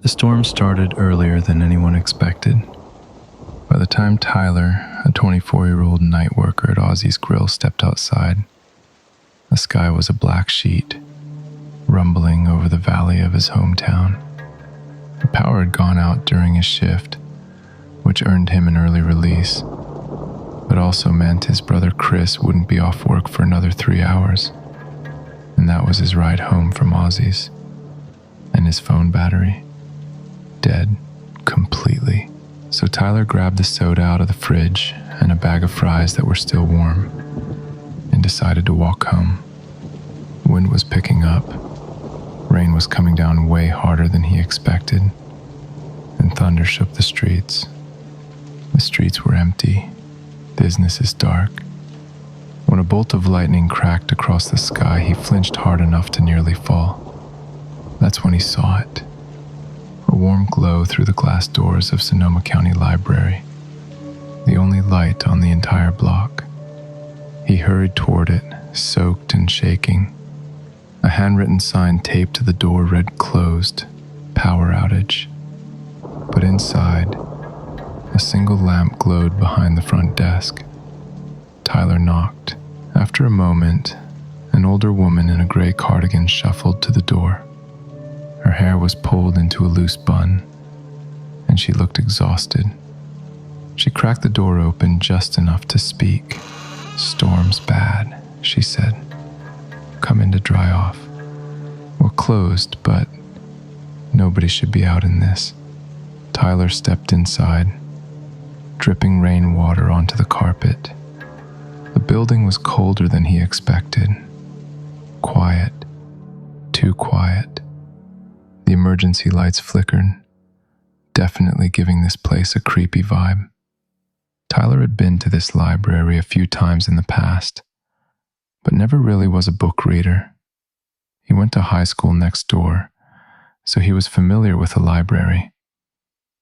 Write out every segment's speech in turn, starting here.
The storm started earlier than anyone expected. By the time Tyler, a 24-year-old night worker at Ozzy's Grill, stepped outside, the sky was a black sheet, rumbling over the valley of his hometown. The power had gone out during his shift, which earned him an early release, but also meant his brother Chris wouldn't be off work for another 3 hours, and that was his ride home from Ozzy's. And his phone battery, dead completely. So Tyler grabbed the soda out of the fridge and a bag of fries that were still warm and decided to walk home. Wind was picking up. Rain was coming down way harder than he expected, and thunder shook the streets. The streets were empty, businesses dark. When a bolt of lightning cracked across the sky, he flinched hard enough to nearly fall. That's when he saw it. A warm glow through the glass doors of Sonoma County Library, the only light on the entire block. He hurried toward it, soaked and shaking. A handwritten sign taped to the door read "Closed, power outage." But inside, a single lamp glowed behind the front desk. Tyler knocked. After a moment, an older woman in a gray cardigan shuffled to the door. Her hair was pulled into a loose bun, and she looked exhausted. She cracked the door open just enough to speak. "Storm's bad," she said. "Come in to dry off. We're closed, but nobody should be out in this." Tyler stepped inside, dripping rainwater onto the carpet. The building was colder than he expected. Quiet, too quiet. The emergency lights flickered, definitely giving this place a creepy vibe. Tyler had been to this library a few times in the past, but never really was a book reader. He went to high school next door, so he was familiar with the library,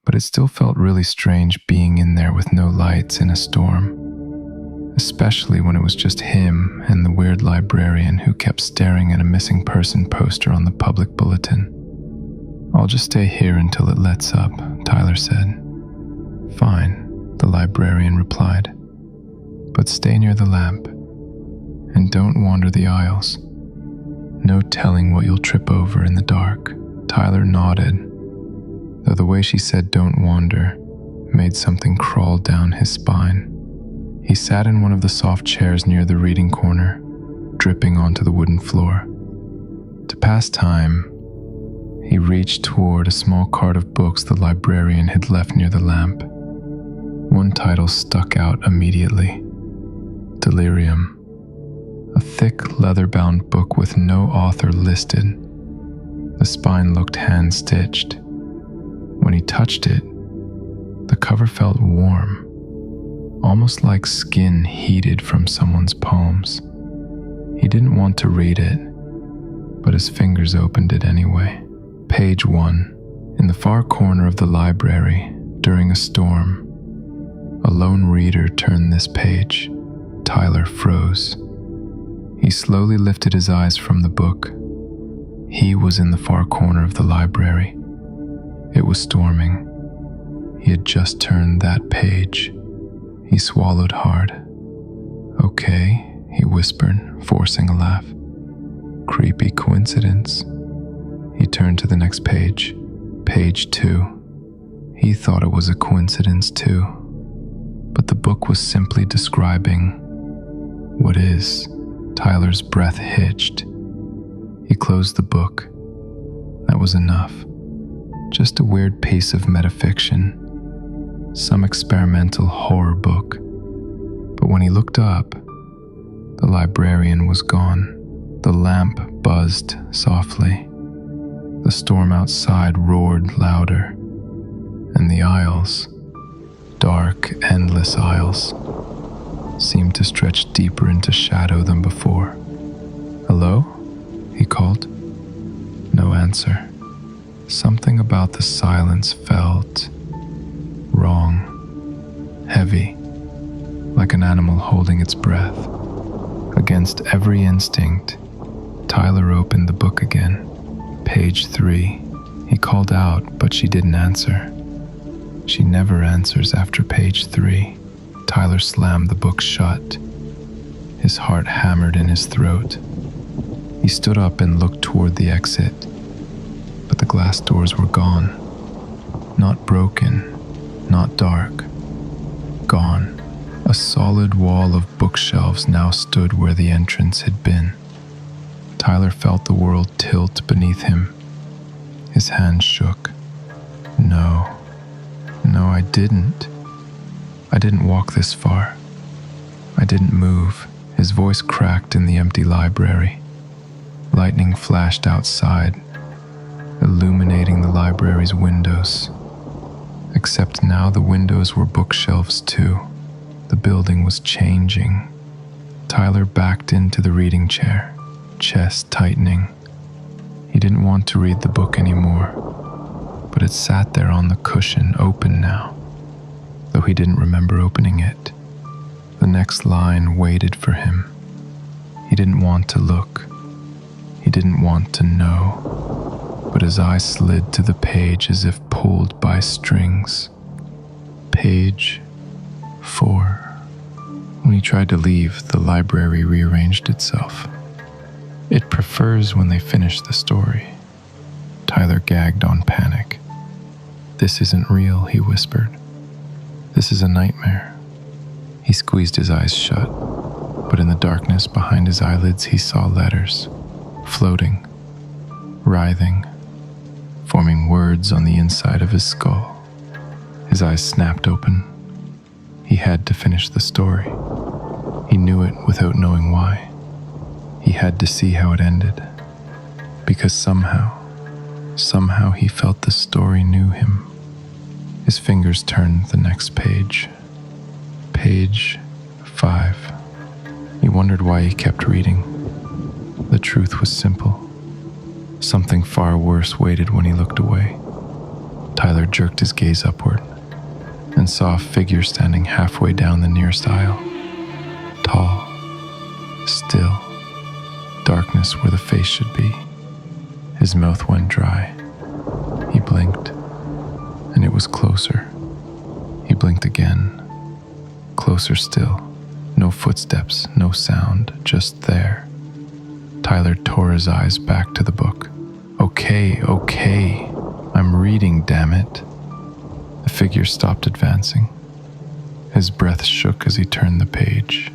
but it still felt really strange being in there with no lights in a storm, especially when it was just him and the weird librarian who kept staring at a missing person poster on the public bulletin. "I'll just stay here until it lets up," Tyler said. "Fine," the librarian replied, "but stay near the lamp, and don't wander the aisles. No telling what you'll trip over in the dark." Tyler nodded, though the way she said "don't wander" made something crawl down his spine. He sat in one of the soft chairs near the reading corner, dripping onto the wooden floor. To pass time, he reached toward a small cart of books the librarian had left near the lamp. One title stuck out immediately: Delirium, a thick leather-bound book with no author listed. The spine looked hand-stitched. When he touched it, the cover felt warm, almost like skin heated from someone's palms. He didn't want to read it, but his fingers opened it anyway. Page 1. In the far corner of the library, during a storm, a lone reader turned this page. Tyler froze. He slowly lifted his eyes from the book. He was in the far corner of the library. It was storming. He had just turned that page. He swallowed hard. "Okay," he whispered, forcing a laugh. "Creepy coincidence." He turned to the next page, page 2. He thought it was a coincidence too, but the book was simply describing what is. Tyler's breath hitched. He closed the book. That was enough. Just a weird piece of metafiction, some experimental horror book. But when he looked up, the librarian was gone. The lamp buzzed softly. The storm outside roared louder, and the aisles, dark, endless aisles, seemed to stretch deeper into shadow than before. "Hello?" he called. No answer. Something about the silence felt wrong, heavy, like an animal holding its breath. Against every instinct, Tyler opened the book again. Page 3. He called out, but she didn't answer. She never answers after page 3. Tyler slammed the book shut. His heart hammered in his throat. He stood up and looked toward the exit, but the glass doors were gone. Not broken, not dark. Gone. A solid wall of bookshelves now stood where the entrance had been. Tyler felt the world tilt beneath him. His hand shook. No, I didn't. I didn't walk this far. I didn't move. His voice cracked in the empty library. Lightning flashed outside, illuminating the library's windows. Except now the windows were bookshelves too. The building was changing. Tyler backed into the reading chair, chest tightening. He didn't want to read the book anymore, but it sat there on the cushion, open now, though he didn't remember opening it. The next line waited for him. He didn't want to look. He didn't want to know, but his eyes slid to the page as if pulled by strings. Page 4. When he tried to leave, the library rearranged itself. It prefers when they finish the story. Tyler gagged on panic. This isn't real, he whispered. This is a nightmare. He squeezed his eyes shut, but in the darkness behind his eyelids he saw letters, floating, writhing, forming words on the inside of his skull. His eyes snapped open. He had to finish the story. He knew it without knowing why. He had to see how it ended, because somehow he felt the story knew him. His fingers turned the next page. Page 5. He wondered why he kept reading. The truth was simple. Something far worse waited when he looked away. Tyler jerked his gaze upward and saw a figure standing halfway down the nearest aisle. Tall, still, darkness where the face should be. His mouth went dry. He blinked, and it was closer. He blinked again. Closer still. No footsteps, no sound, just there. Tyler tore his eyes back to the book. Okay, I'm reading, damn it. The figure stopped advancing. His breath shook as he turned the page.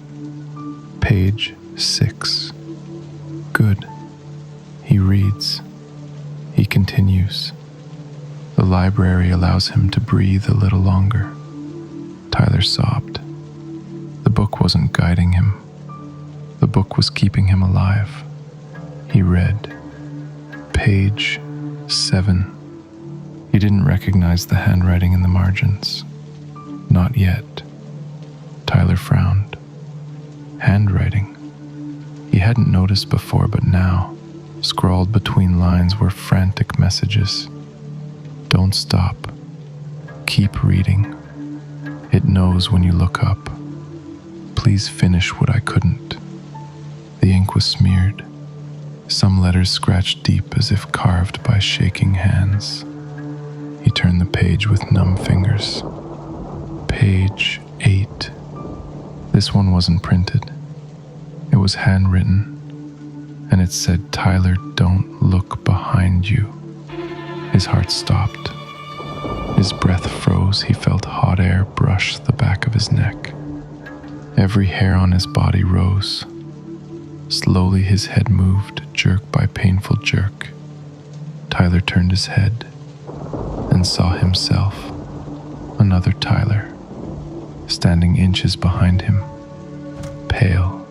Page 6. Good. He reads. He continues. The library allows him to breathe a little longer. Tyler sobbed. The book wasn't guiding him. The book was keeping him alive. He read. Page 7. He didn't recognize the handwriting in the margins. Not yet. Tyler frowned. Handwriting. He hadn't noticed before, but now, scrawled between lines were frantic messages. Don't stop. Keep reading. It knows when you look up. Please finish what I couldn't. The ink was smeared. Some letters scratched deep as if carved by shaking hands. He turned the page with numb fingers. Page 8. This one wasn't printed. It was handwritten, and it said, Tyler, don't look behind you. His heart stopped. His breath froze. He felt hot air brush the back of his neck. Every hair on his body rose. Slowly his head moved, jerk by painful jerk. Tyler turned his head and saw himself, another Tyler, standing inches behind him, pale,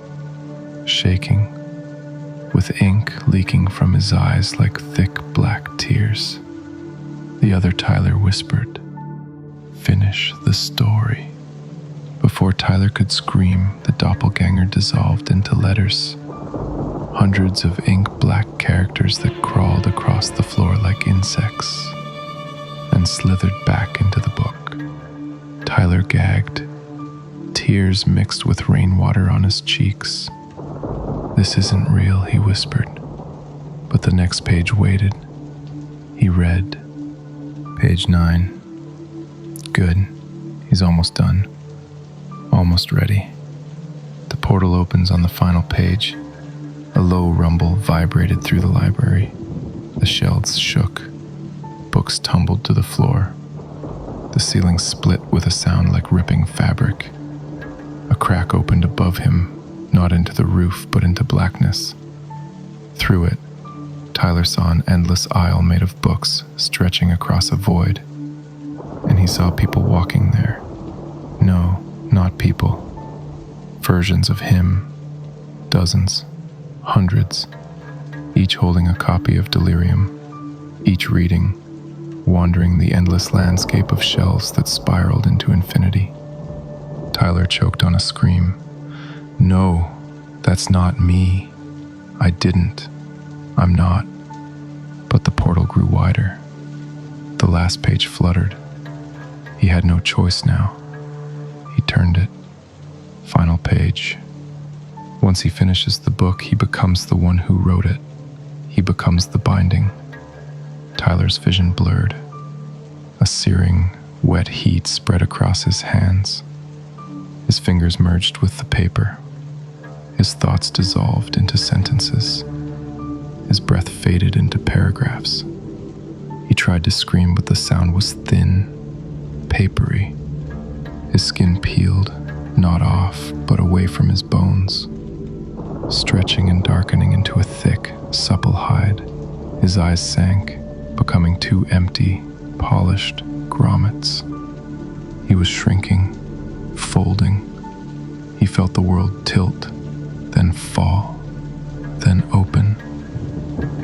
shaking, with ink leaking from his eyes like thick black tears. The other Tyler whispered, "Finish the story." Before Tyler could scream, the doppelganger dissolved into letters. Hundreds of ink-black characters that crawled across the floor like insects and slithered back into the book. Tyler gagged. Tears mixed with rainwater on his cheeks. "This isn't real," he whispered. But the next page waited. He read. Page 9. Good. He's almost done. Almost ready. The portal opens on the final page. A low rumble vibrated through the library. The shelves shook. Books tumbled to the floor. The ceiling split with a sound like ripping fabric. A crack opened above him, not into the roof, but into blackness. Through it, Tyler saw an endless aisle made of books stretching across a void. And he saw people walking there. No, not people. Versions of him. Dozens. Hundreds. Each holding a copy of Delirium. Each reading, wandering the endless landscape of shelves that spiraled into infinity. Tyler choked on a scream. No, that's not me. I didn't. I'm not. But the portal grew wider. The last page fluttered. He had no choice now. He turned it. Final page. Once he finishes the book, he becomes the one who wrote it. He becomes the binding. Tyler's vision blurred. A searing, wet heat spread across his hands. His fingers merged with the paper. His thoughts dissolved into sentences. His breath faded into paragraphs. He tried to scream, but the sound was thin, papery. His skin peeled, not off, but away from his bones, stretching and darkening into a thick, supple hide. His eyes sank, becoming two empty, polished grommets. He was shrinking, folding. He felt the world tilt, then fall, then open.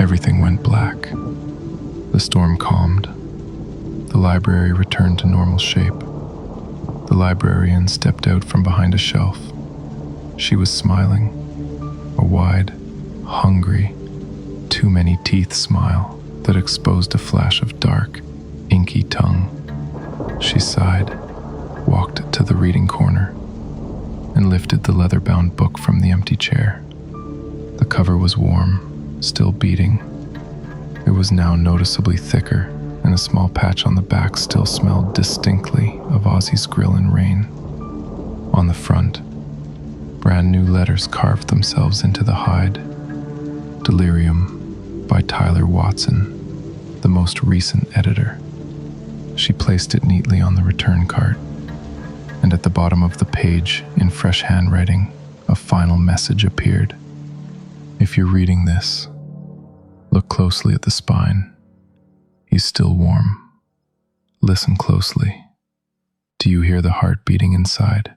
Everything went black. The storm calmed. The library returned to normal shape. The librarian stepped out from behind a shelf. She was smiling, a wide, hungry, too many teeth smile that exposed a flash of dark, inky tongue. She sighed, walked to the reading corner, and lifted the leather-bound book from the empty chair. The cover was warm, still beating. It was now noticeably thicker, and a small patch on the back still smelled distinctly of Ozzy's grill and rain. On the front, brand new letters carved themselves into the hide. Delirium by Tyler Watson, the most recent editor. She placed it neatly on the return cart, and at the bottom of the page, in fresh handwriting, a final message appeared. If you're reading this, look closely at the spine. He's still warm. Listen closely. Do you hear the heart beating inside?